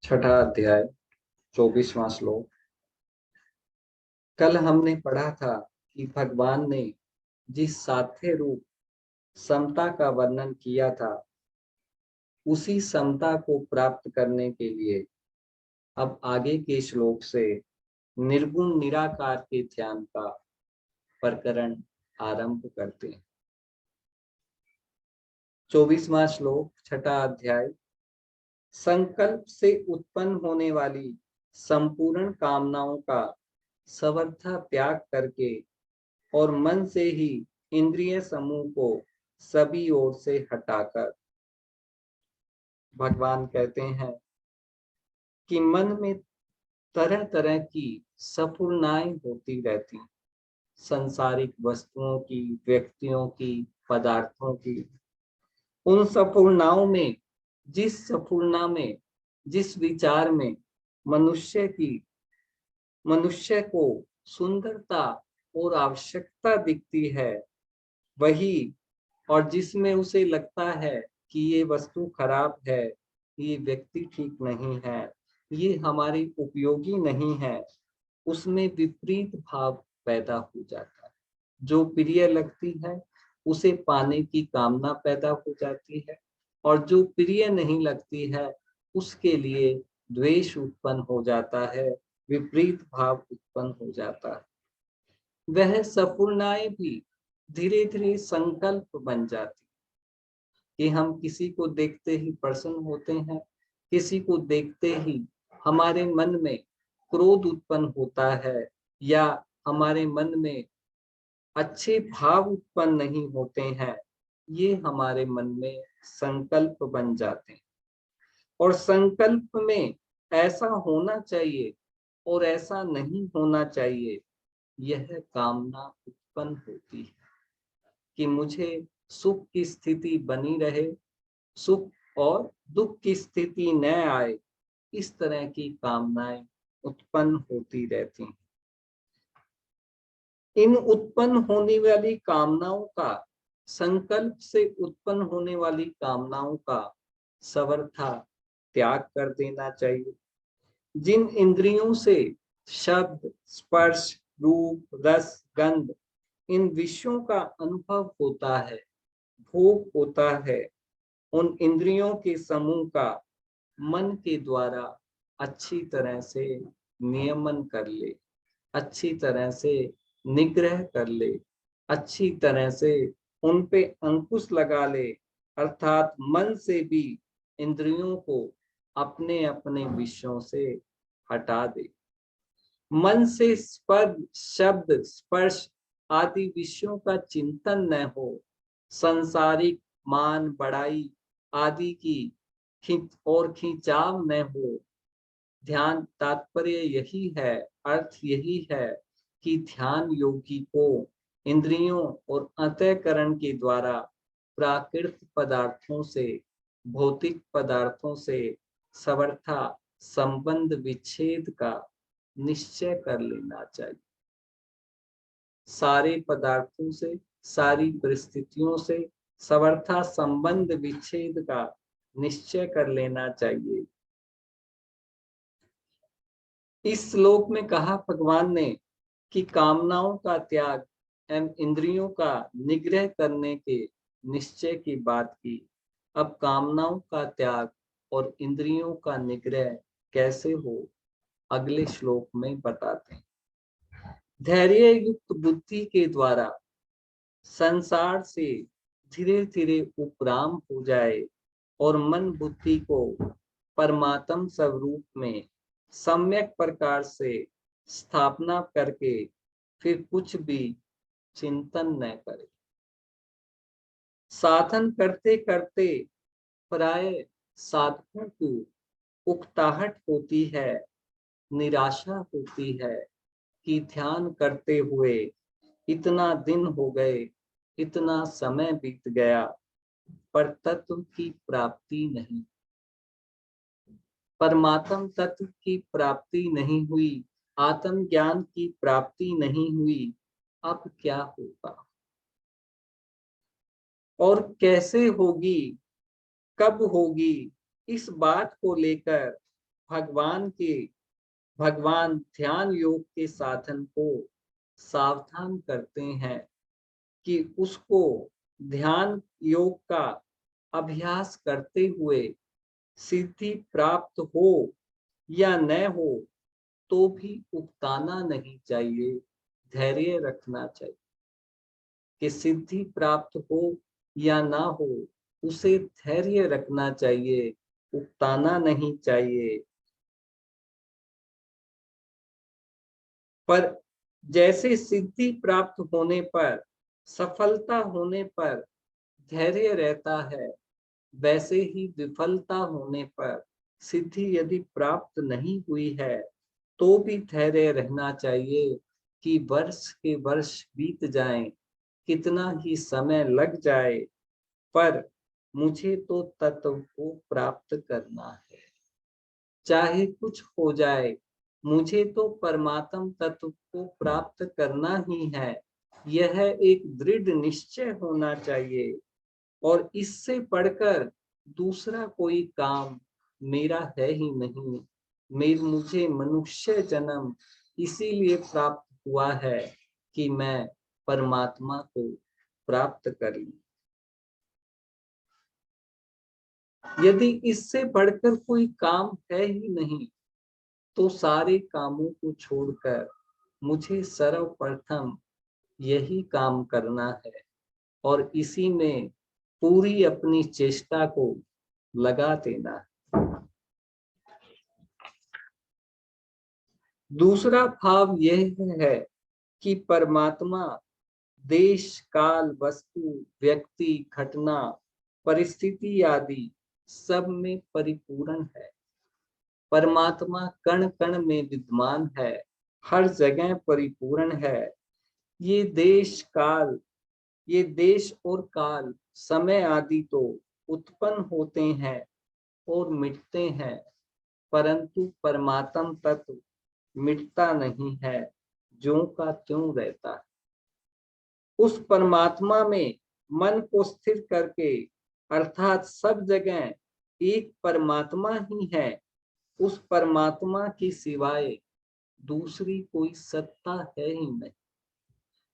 छठा अध्याय 24वां श्लोक। कल हमने पढ़ा था कि भगवान ने जिस साध्य रूप समता का वर्णन किया था, उसी समता को प्राप्त करने के लिए अब आगे के श्लोक से निर्गुण निराकार के ध्यान का प्रकरण आरंभ करते हैं। 24वां श्लोक, छठा अध्याय। संकल्प से उत्पन्न होने वाली संपूर्ण कामनाओं का सर्वथा त्याग करके और मन से ही इंद्रिय समूह को सभी ओर से हटाकर भगवान कहते हैं कि मन में तरह तरह की सफलताएं होती रहती, संसारिक वस्तुओं की, व्यक्तियों की, पदार्थों की। उन सफलताओं में, जिस विचार में मनुष्य को सुंदरता और आवश्यकता दिखती है, वही, और जिसमें उसे लगता है कि ये वस्तु खराब है, ये व्यक्ति ठीक नहीं है, ये हमारी उपयोगी नहीं है, उसमें विपरीत भाव पैदा हो जाता है। जो प्रिय लगती है उसे पाने की कामना पैदा हो जाती है, और जो प्रिय नहीं लगती है उसके लिए द्वेष उत्पन्न हो जाता है, विपरीत भाव उत्पन्न हो जाता है। वह सफलताएं भी धीरे धीरे संकल्प बन जाती कि हम किसी को देखते ही प्रसन्न होते हैं, किसी को देखते ही हमारे मन में क्रोध उत्पन्न होता है, या हमारे मन में अच्छे भाव उत्पन्न नहीं होते हैं। ये हमारे मन में संकल्प बन जाते हैं, और संकल्प में ऐसा होना चाहिए और ऐसा नहीं होना चाहिए, यह कामना उत्पन्न होती है कि मुझे सुख की स्थिति बनी रहे, सुख और दुख की स्थिति न आए। इस तरह की कामनाएं उत्पन्न होती रहती हैं। इन उत्पन्न होने वाली कामनाओं का, संकल्प से उत्पन्न होने वाली कामनाओं का सर्वथा त्याग कर देना चाहिए। जिन इंद्रियों से शब्द, स्पर्श, रूप, रस, गंध, इन विषयों का अनुभव होता है, भोग होता है, उन इंद्रियों के समूह का मन के द्वारा अच्छी तरह से नियमन कर ले, अच्छी तरह से निग्रह कर ले, अच्छी तरह से उन पे अंकुश लगा ले, अर्थात मन से भी इंद्रियों को अपने अपने विषयों से हटा दे। मन से शब्द, स्पर्श आदि विषयों का चिंतन न हो, संसारिक मान बढ़ाई आदि की खिंचाव न हो। ध्यान तात्पर्य यही है, अर्थ यही है कि ध्यान योगी को इंद्रियों और अंतःकरण के द्वारा प्राकृतिक पदार्थों से, भौतिक पदार्थों से सर्वथा संबंध विच्छेद का निश्चय कर लेना चाहिए। सारे पदार्थों से, सारी परिस्थितियों से सर्वथा संबंध विच्छेद का निश्चय कर लेना चाहिए। इस श्लोक में कहा भगवान ने कि कामनाओं का त्याग एवं इंद्रियों का निग्रह करने के निश्चय की बात की। अब कामनाओं का त्याग और इंद्रियों का निग्रह कैसे हो, अगले श्लोक में बताते हैं। धैर्य युक्त बुद्धि के द्वारा संसार से धीरे धीरे उपराम हो जाए और मन बुद्धि को परमात्म स्वरूप में सम्यक प्रकार से स्थापना करके फिर कुछ भी चिंतन न करे। साधन करते करते प्राय साधकों को उकताहट होती है, निराशा होती है कि ध्यान करते हुए इतना दिन हो गए, इतना समय बीत गया, पर तत्व की प्राप्ति नहीं, परमात्म तत्व की प्राप्ति नहीं हुई, आत्म ज्ञान की प्राप्ति नहीं हुई। अब क्या होगा और कैसे होगी, कब होगी, इस बात को लेकर भगवान ध्यान योग के साधन को सावधान करते हैं कि उसको ध्यान योग का अभ्यास करते हुए सिद्धि प्राप्त हो या न हो तो भी उकताना नहीं चाहिए, धैर्य रखना चाहिए। कि सिद्धि प्राप्त हो या ना हो उसे धैर्य रखना चाहिए, उकताना नहीं चाहिए। पर जैसे सिद्धि प्राप्त होने पर, सफलता होने पर धैर्य रहता है, वैसे ही विफलता होने पर, सिद्धि यदि प्राप्त नहीं हुई है तो भी धैर्य रहना चाहिए कि वर्ष के वर्ष बीत जाएं, कितना ही समय लग जाए, पर मुझे तो तत्व को प्राप्त करना है। चाहे कुछ हो जाए, मुझे तो परमात्म तत्व को प्राप्त करना ही है। यह एक दृढ़ निश्चय होना चाहिए और इससे बढ़कर दूसरा कोई काम मेरा है ही नहीं। मुझे मनुष्य जन्म इसीलिए प्राप्त हुआ है कि मैं परमात्मा को प्राप्त कर लूं। यदि इससे बढ़कर कोई काम है ही नहीं तो सारे कामों को छोड़कर मुझे सर्वप्रथम यही काम करना है और इसी में पूरी अपनी चेष्टा को लगा देना है। दूसरा भाव यह है कि परमात्मा देश काल वस्तु व्यक्ति घटना परिस्थिति आदि सब में परिपूर्ण है। परमात्मा कण कण में विद्यमान है, हर जगह परिपूर्ण है। ये देश और काल समय आदि तो उत्पन्न होते हैं और मिटते हैं, परंतु परमात्म तत्व मिटता नहीं है, ज्यों का त्यों रहता है। उस परमात्मा में मन को स्थिर करके, अर्थात सब जगह एक परमात्मा ही है, उस परमात्मा की सिवाय दूसरी कोई सत्ता है ही नहीं।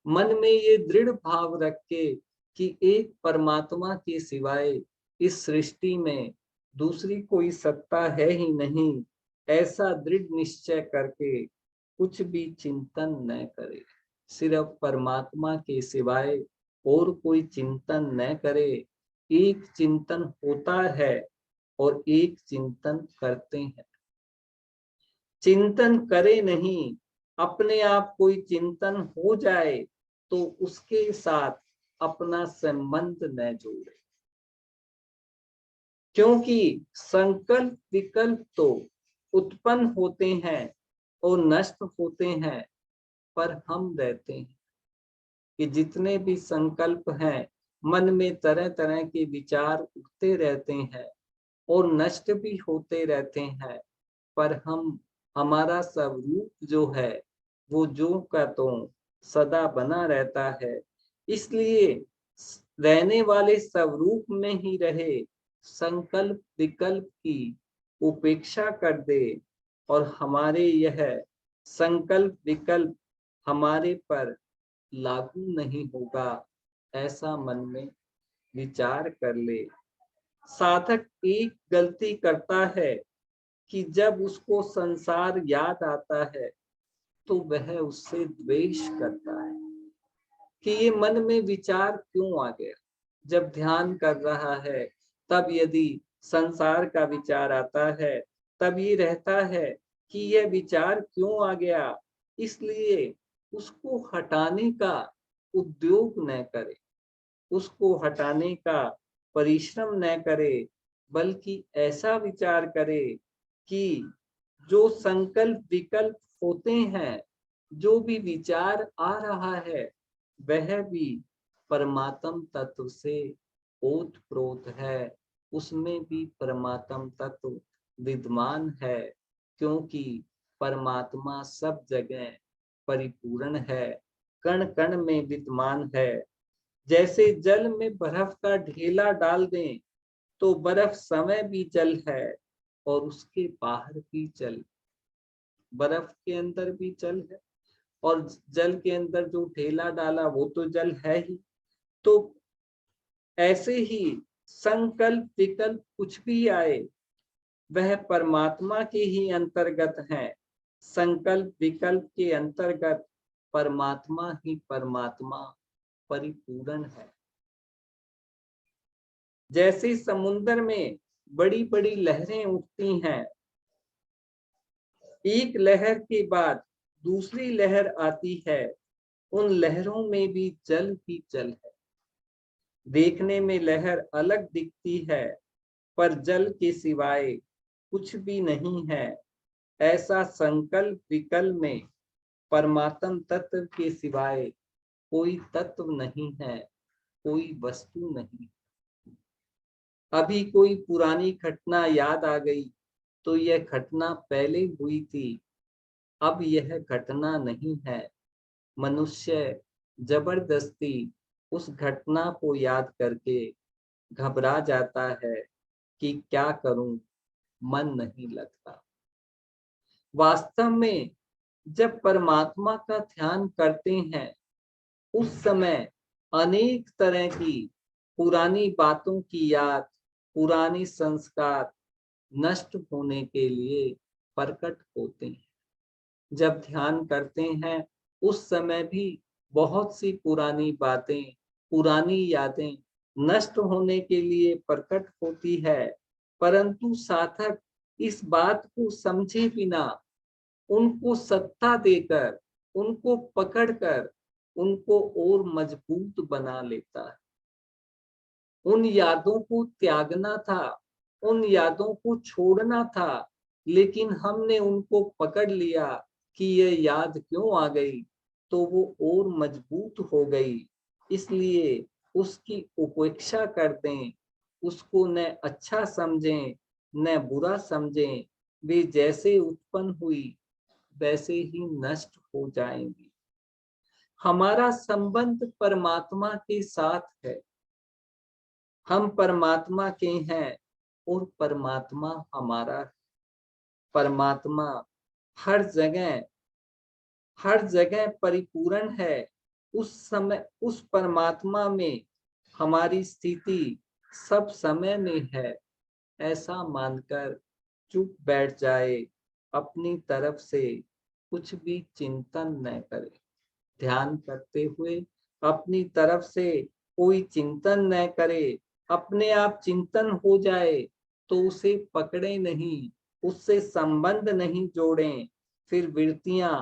मन में ये दृढ़ भाव रख के कि एक परमात्मा के सिवाय इस सृष्टि में दूसरी कोई सत्ता है ही नहीं, ऐसा दृढ़ निश्चय करके कुछ भी चिंतन न करे, सिर्फ परमात्मा के सिवाय और कोई चिंतन न करे। एक चिंतन होता है और एक चिंतन करते हैं। चिंतन करे नहीं, अपने आप कोई चिंतन हो जाए तो उसके साथ अपना संबंध न जोड़े, क्योंकि संकल्प विकल्प तो उत्पन्न होते हैं और नष्ट होते हैं, पर हम रहते हैं कि जितने भी संकल्प हैं, मन में तरह तरह के विचार उठते रहते हैं और नष्ट भी होते रहते हैं, पर हमारा स्वरूप जो है वो जो का तो सदा बना रहता है। इसलिए रहने वाले स्वरूप में ही रहे, संकल्प विकल्प की उपेक्षा कर दे और हमारे यह संकल्प विकल्प हमारे पर लागू नहीं होगा, ऐसा मन में विचार कर ले। साधक एक गलती करता है कि जब उसको संसार याद आता है तो वह उससे द्वेष करता है कि ये मन में विचार क्यों आ गया। जब ध्यान कर रहा है तब यदि संसार का विचार आता है तब ये रहता है कि यह विचार क्यों आ गया, इसलिए उसको हटाने का उद्योग न करे, उसको हटाने का परिश्रम न करे, बल्कि ऐसा विचार करे कि जो संकल्प विकल्प होते हैं, जो भी विचार आ रहा है, वह भी परमात्म तत्व से ओतप्रोत है, उसमें भी परमात्म तत्व विद्यमान है, क्योंकि परमात्मा सब जगह परिपूर्ण है, कण कण में विद्यमान है। जैसे जल में बर्फ का ढेला डाल दें तो बर्फ समय भी जल है, और उसके बाहर भी जल, बर्फ के अंदर भी जल है और जल के अंदर जो ढेला डाला वो तो जल है ही। तो ऐसे ही संकल्प विकल्प कुछ भी आए वह परमात्मा के ही अंतर्गत है। संकल्प विकल्प के अंतर्गत परमात्मा ही परमात्मा परिपूर्ण है। जैसे समुद्र में बड़ी बड़ी लहरें उठती हैं, एक लहर के बाद दूसरी लहर आती है, उन लहरों में भी जल ही जल है। देखने में लहर अलग दिखती है पर जल के सिवाय कुछ भी नहीं है। ऐसा संकल्प विकल्प में परमात्म तत्व के सिवाय कोई तत्व नहीं है, कोई वस्तु नहीं। अभी कोई पुरानी घटना याद आ गई तो यह घटना पहले हुई थी, अब यह घटना नहीं है। मनुष्य जबरदस्ती उस घटना को याद करके घबरा जाता है कि क्या करूं, मन नहीं लगता। वास्तव में जब परमात्मा का ध्यान करते हैं उस समय अनेक तरह की पुरानी बातों की याद, पुरानी संस्कार नष्ट होने के लिए प्रकट होते हैं। जब ध्यान करते हैं उस समय भी बहुत सी पुरानी बातें, पुरानी यादें नष्ट होने के लिए प्रकट होती है, परंतु साधक इस बात को समझे बिना उनको सत्ता देकर, उनको पकड़कर उनको और मजबूत बना लेता है। उन यादों को त्यागना था, उन यादों को छोड़ना था, लेकिन हमने उनको पकड़ लिया कि ये याद क्यों आ गई, तो वो और मजबूत हो गई। इसलिए उसकी उपेक्षा कर दें, उसको न अच्छा समझें न बुरा समझें, वे जैसे उत्पन्न हुई वैसे ही नष्ट हो जाएंगी। हमारा संबंध परमात्मा के साथ है, हम परमात्मा के हैं और परमात्मा हमारा है। परमात्मा हर जगह परिपूर्ण है। उस समय उस परमात्मा में हमारी स्थिति सब समय में है, ऐसा मानकर चुप बैठ जाए, अपनी तरफ से कुछ भी चिंतन न करे। ध्यान करते हुए अपनी तरफ से कोई चिंतन न करे, अपने आप चिंतन हो जाए तो उसे पकड़े नहीं, उससे संबंध नहीं जोड़ें, फिर वृत्तियां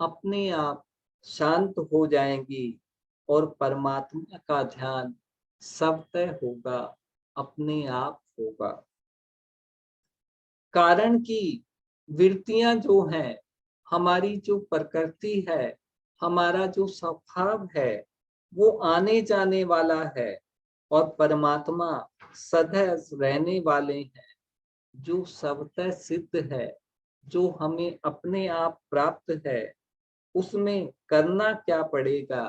अपने आप शांत हो जाएंगी और परमात्मा का ध्यान स्वतः होगा, अपने आप होगा। कारण कि वृत्तियां जो हैं, हमारी जो प्रकृति है, हमारा जो स्वभाव है, वो आने जाने वाला है और परमात्मा सदैव रहने वाले हैं, जो स्वतः सिद्ध है, जो हमें अपने आप प्राप्त है। उसमें करना क्या पड़ेगा,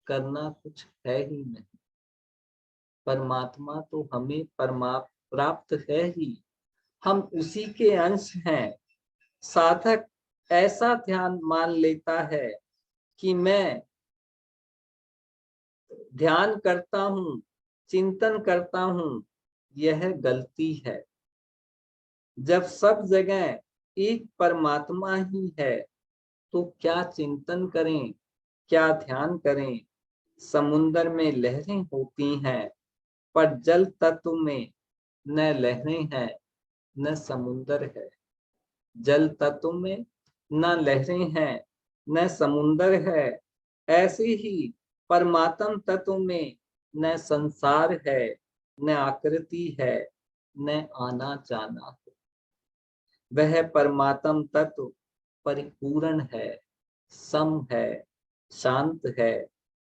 करना कुछ है ही नहीं। परमात्मा तो हमें प्राप्त है ही, हम उसी के अंश हैं। साधक ऐसा ध्यान मान लेता है कि मैं ध्यान करता हूँ, चिंतन करता हूँ, यह गलती है। जब सब जगह एक परमात्मा ही है तो क्या चिंतन करें, क्या ध्यान करें। समुद्र में लहरें होती हैं पर जल तत्व में न लहरें हैं न समुद्र है। जल तत्व में न लहरें हैं न समुद्र है, ऐसे ही परमात्म तत्व में न संसार है न आकृति है न आना जाना है। वह परमात्म तत्व परिपूर्ण है, सम है, शांत है,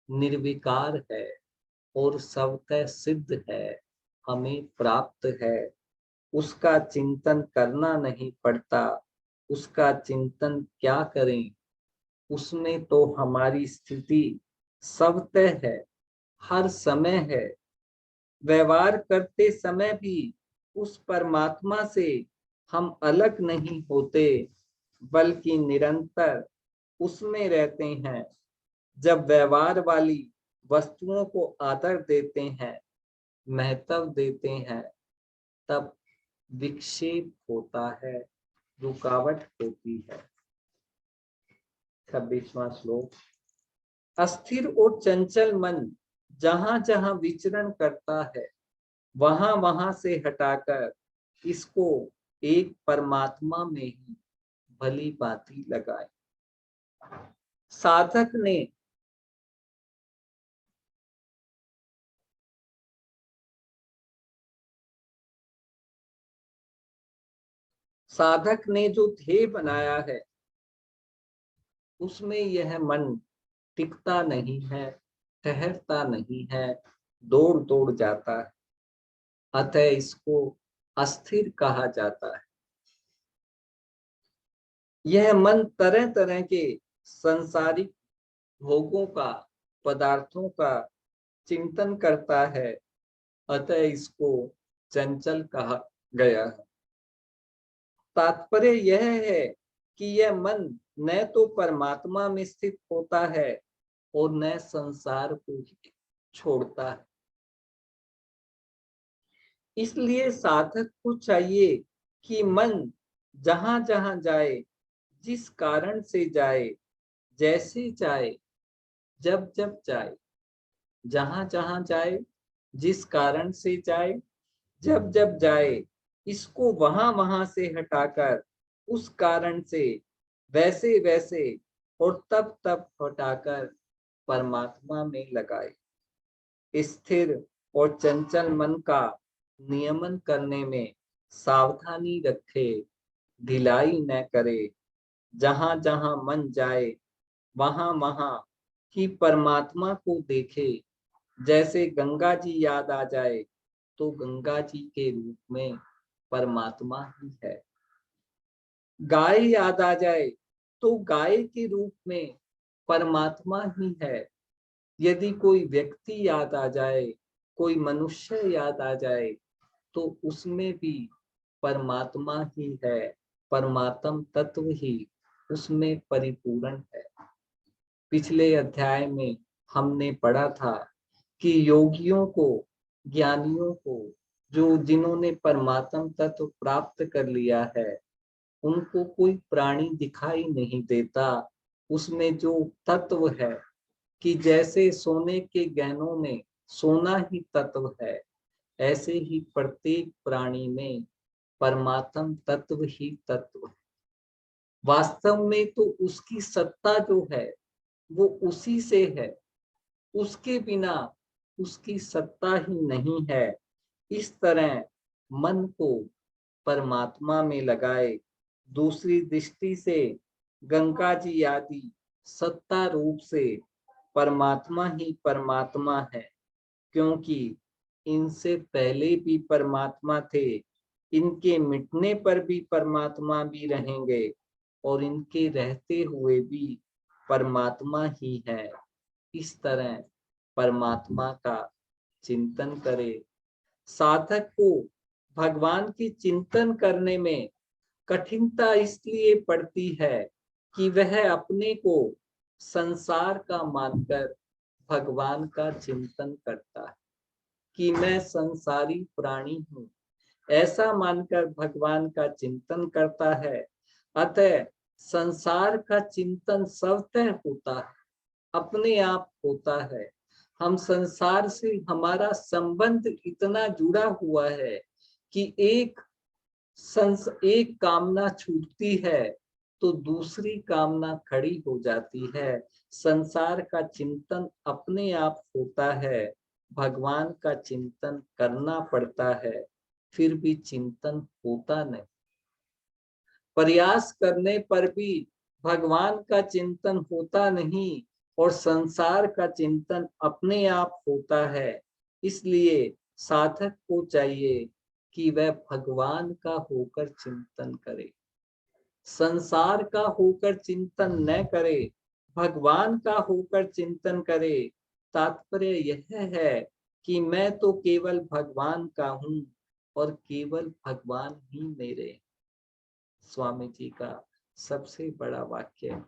निर्विकार है और स्वतः सिद्ध है, हमें प्राप्त है। उसका चिंतन करना नहीं पड़ता, उसका चिंतन क्या करें, उसमें तो हमारी स्थिति स्वतः है, हर समय है। व्यवहार करते समय भी उस परमात्मा से हम अलग नहीं होते, बल्कि निरंतर उसमें रहते हैं। जब व्यवहार वाली वस्तुओं को आदर देते हैं, महत्व देते हैं, तब विक्षेप होता है, रुकावट होती है। 26वां श्लोक। अस्थिर और चंचल मन जहां जहां विचरण करता है, वहां वहां से हटाकर इसको एक परमात्मा में ही भली भांति लगाए। साधक ने जो ध्येय बनाया है, उसमें यह मन टिकता नहीं है, ठहरता नहीं है, दौड़ दौड़ जाता है। अतः इसको अस्थिर कहा जाता है। यह मन तरह तरह के संसारिक भोगों का, पदार्थों का चिंतन करता है। अतः इसको चंचल कहा गया है। तात्पर्य यह है कि यह मन न तो परमात्मा में स्थित होता है और न संसार को ही छोड़ता है। इसलिए साधक को चाहिए कि मन जहां जहां जाए, जिस कारण से जाए, जैसे जाए, जब जब जाए, जहां जहां जाए, जिस कारण से जाए, जब जब जाए, इसको वहां वहां से हटाकर उस कारण से, वैसे वैसे और तब तब हटाकर परमात्मा में लगाए। स्थिर और चंचल मन का नियमन करने में सावधानी रखे, ढिलाई न करे। जहां जहां मन जाए, वहां वहां ही परमात्मा को देखे। जैसे गंगा जी याद आ जाए तो गंगा जी के रूप में परमात्मा ही है। गाय याद आ जाए तो गाय के रूप में परमात्मा ही है। यदि कोई व्यक्ति याद आ जाए, कोई मनुष्य याद आ जाए, तो उसमें भी परमात्मा ही है, परमात्म तत्व ही उसमें परिपूर्ण है। पिछले अध्याय में हमने पढ़ा था कि योगियों को, ज्ञानियों को, जो जिन्होंने परमात्म तत्व प्राप्त कर लिया है, उनको कोई प्राणी दिखाई नहीं देता। उसमें जो तत्व है, कि जैसे सोने के गहनों में सोना ही तत्व है, ऐसे ही प्रत्येक प्राणी में परमात्म तत्व ही तत्व है। वास्तव में तो उसकी सत्ता जो है, वो उसी से है। उसके बिना उसकी सत्ता ही नहीं है। इस तरह मन को परमात्मा में लगाए। दूसरी दृष्टि से गंगा जी आदि सत्ता रूप से परमात्मा ही परमात्मा है, क्योंकि इनसे पहले भी परमात्मा थे। इनके मिटने पर भी परमात्मा भी रहेंगे और इनके रहते हुए भी परमात्मा ही है। इस तरह परमात्मा का चिंतन करे। साधक को भगवान की चिंतन करने में कठिनता इसलिए पड़ती है कि वह अपने को संसार का मानकर भगवान का चिंतन करता है, कि मैं संसारी प्राणी हूँ, ऐसा मानकर भगवान का चिंतन करता है। अतः संसार का चिंतन स्वतः होता है, अपने आप होता है। हम संसार से, हमारा संबंध इतना जुड़ा हुआ है कि एक कामना छूटती है तो दूसरी कामना खड़ी हो जाती है। संसार का चिंतन अपने आप होता है, भगवान का चिंतन करना पड़ता है, फिर भी चिंतन होता नहीं। प्रयास करने पर भी भगवान का चिंतन होता नहीं और संसार का चिंतन अपने आप होता है। इसलिए साधक को चाहिए कि वह भगवान का होकर चिंतन करे, संसार का होकर चिंतन न करे, भगवान का होकर चिंतन करे। तात्पर्य यह है कि मैं तो केवल भगवान का हूँ और केवल भगवान ही मेरे। स्वामी जी का सबसे बड़ा वाक्य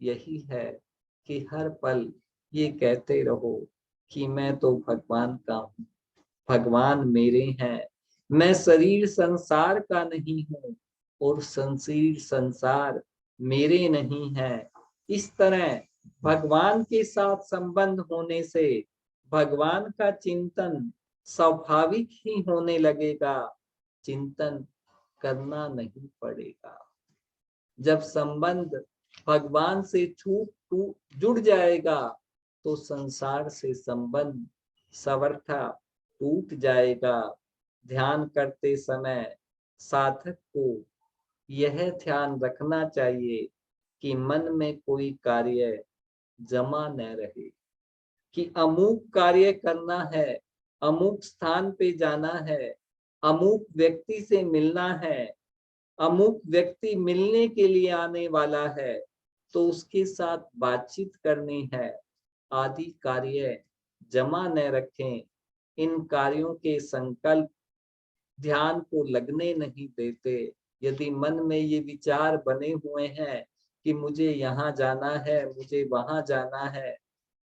यही है कि हर पल ये कहते रहो कि मैं तो भगवान का हूँ, भगवान मेरे हैं, मैं शरीर संसार का नहीं हूँ और शरीर संसार मेरे नहीं है। इस तरह भगवान के साथ संबंध होने से भगवान का चिंतन स्वाभाविक ही होने लगेगा, चिंतन करना नहीं पड़ेगा। जब संबंध भगवान से जुड़ जाएगा तो संसार से संबंध सर्वथा टूट जाएगा। ध्यान करते समय साधक को यह ध्यान रखना चाहिए कि मन में कोई कार्य जमा न रहे, कि अमुक कार्य करना है, अमुक स्थान पे जाना है, अमुक व्यक्ति से मिलना है, अमुक व्यक्ति मिलने के लिए आने वाला है तो उसके साथ बातचीत करनी है, आदि कार्य जमा न रखें। इन कार्यों के संकल्प ध्यान को लगने नहीं देते। यदि मन में ये विचार बने हुए हैं कि मुझे यहाँ जाना है, मुझे वहां जाना है,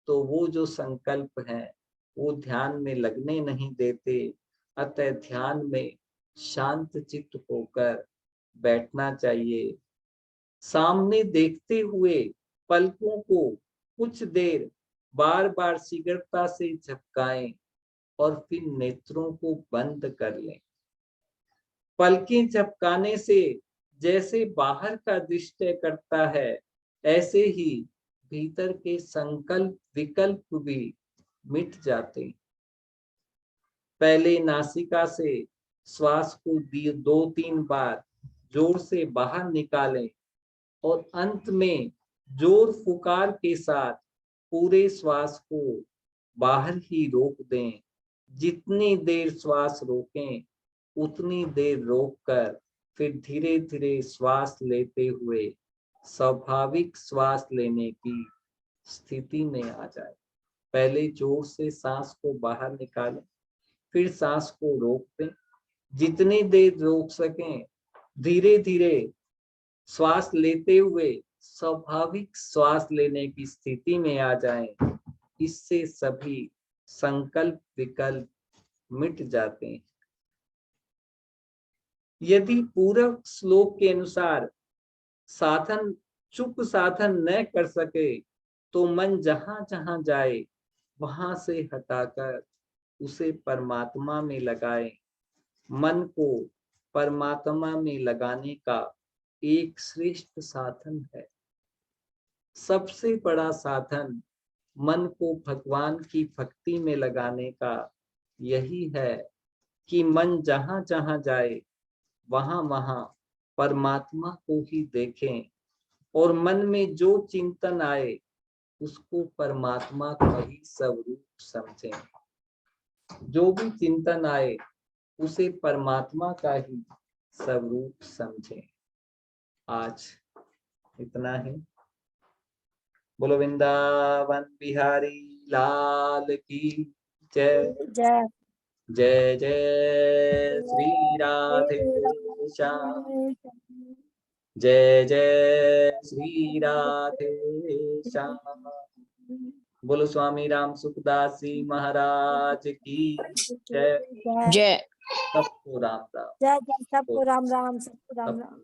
तो वो जो संकल्प है वो ध्यान में लगने नहीं देते। अतः ध्यान में शांत चित्त होकर बैठना चाहिए। सामने देखते हुए पलकों को कुछ देर बार बार शीघ्रता से झपकाएं और फिर नेत्रों को बंद कर लें। पलकें झपकाने से जैसे बाहर का दृश्य करता है, ऐसे ही भीतर के संकल्प विकल्प भी मिट जाते। पहले नासिका से श्वास को 2-3 बार जोर से बाहर निकालें और अंत में जोर फुकार के साथ पूरे श्वास को बाहर ही रोक दें। जितनी देर श्वास रोकें उतनी देर रोककर फिर धीरे धीरे श्वास लेते हुए स्वाभाविक श्वास लेने की स्थिति में आ जाए। पहले जोर से सांस को बाहर निकालें, फिर सांस को रोक दें। जितनी देर रोक सकें धीरे धीरे श्वास लेते हुए स्वाभाविक श्वास लेने की स्थिति में आ जाएं। इससे सभी संकल्प विकल्प मिट जाते हैं। यदि पूर्व श्लोक के अनुसार साधन चुप साधन न कर सके तो मन जहां जहां जाए वहां से हटाकर उसे परमात्मा में लगाए। मन को परमात्मा में लगाने का एक श्रेष्ठ साधन है। सबसे बड़ा साधन मन को भगवान की भक्ति में लगाने का यही है कि मन जहां जहां जाए वहां वहां परमात्मा को ही देखें और मन में जो चिंतन आए उसको परमात्मा का ही स्वरूप समझें। जो भी चिंतन आए उसे परमात्मा का ही स्वरूप समझें। आज इतना ही। बोलो वृंदावन बिहारी लाल की जय। जय जय जय श्री राधे श्याम। जय जय श्री राधे श्याम। बोलो स्वामी राम सुखदास जी महाराज की जय। जय सबको राम राम। जय। सबको राम राम, सबको राम राम।